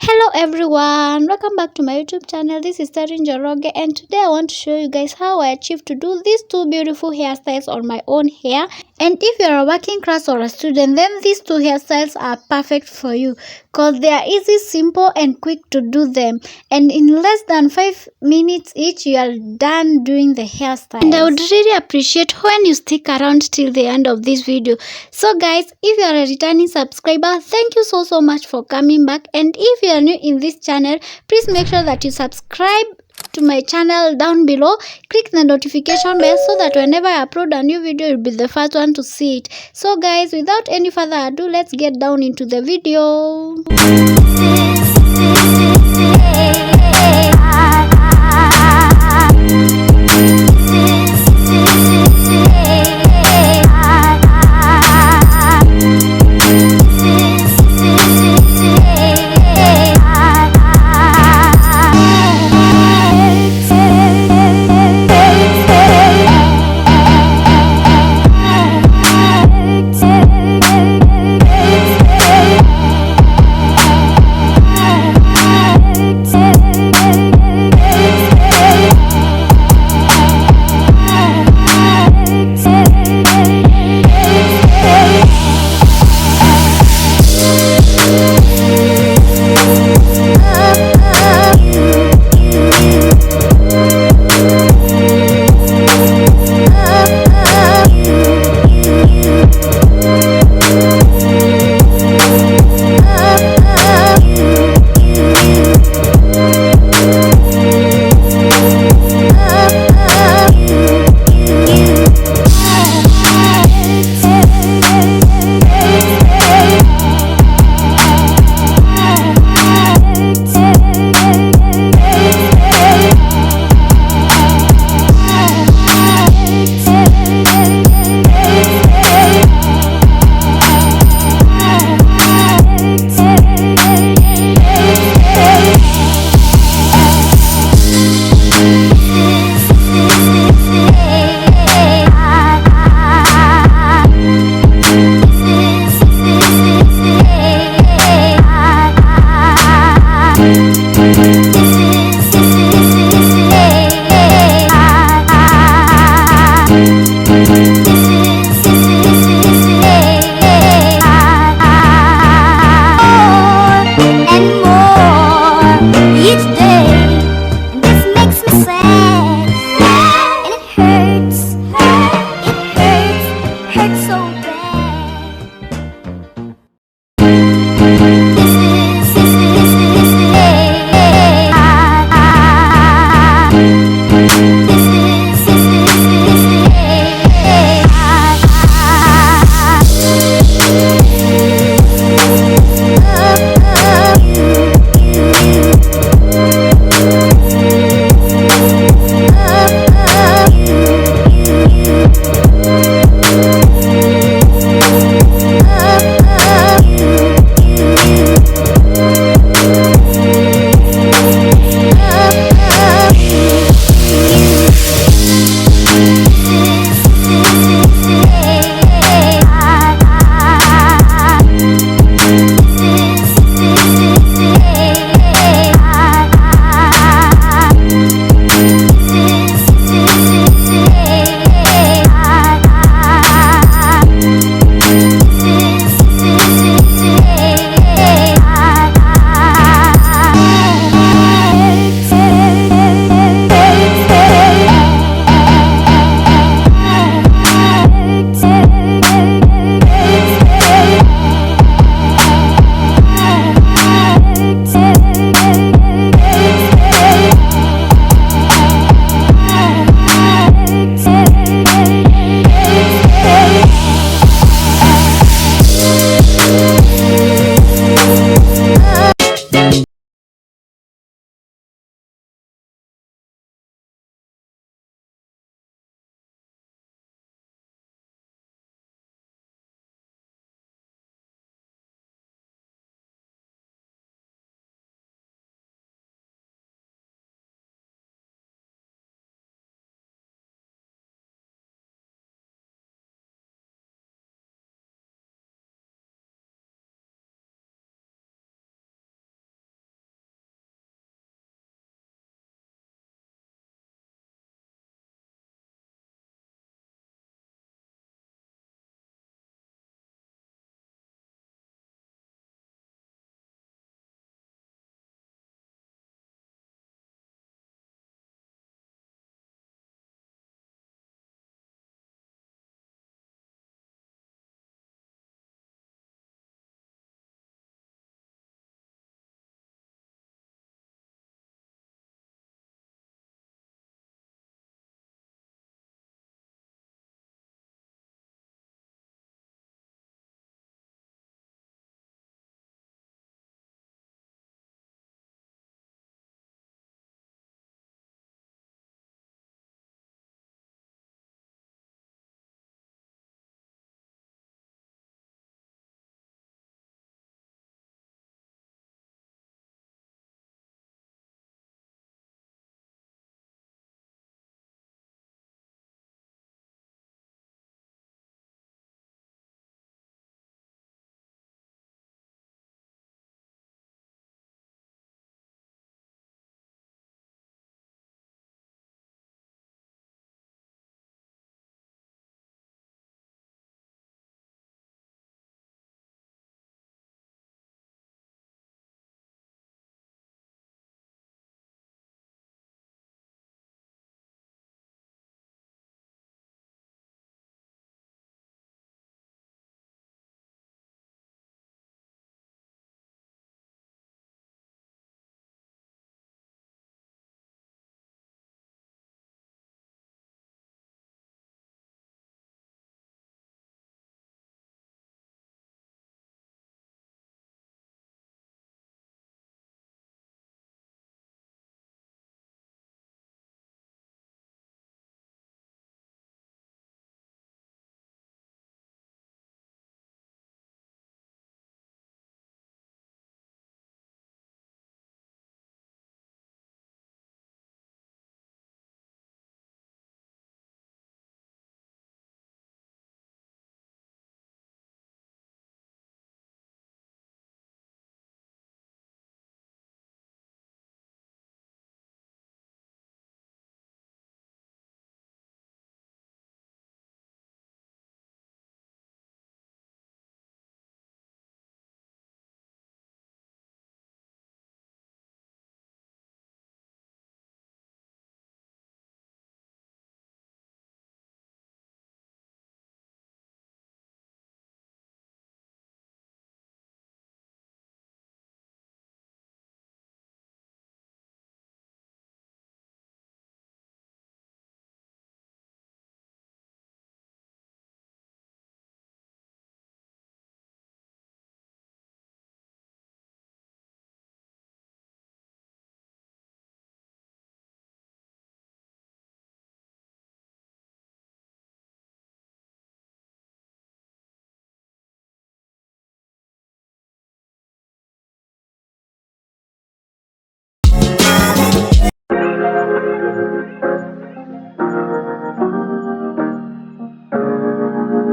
Hello everyone, welcome back to my YouTube channel. This is Tarin Njoroge, and today I want to show you guys how I achieved to do these two beautiful hairstyles on my own hair. And if you're a working class or a student, then these two hairstyles are perfect for you because they are easy, simple and quick to do them, and in less than 5 minutes each you are done doing the hairstyle. And I would really appreciate when you stick around till the end of this video. So guys, if you are a returning subscriber, thank you so much for coming back, and if you are new in this channel, please make sure that you subscribe to my channel down below. Click the notification bell so that whenever I upload a new video, you'll be the first one to see it. So guys, without any further ado, let's get down into the video.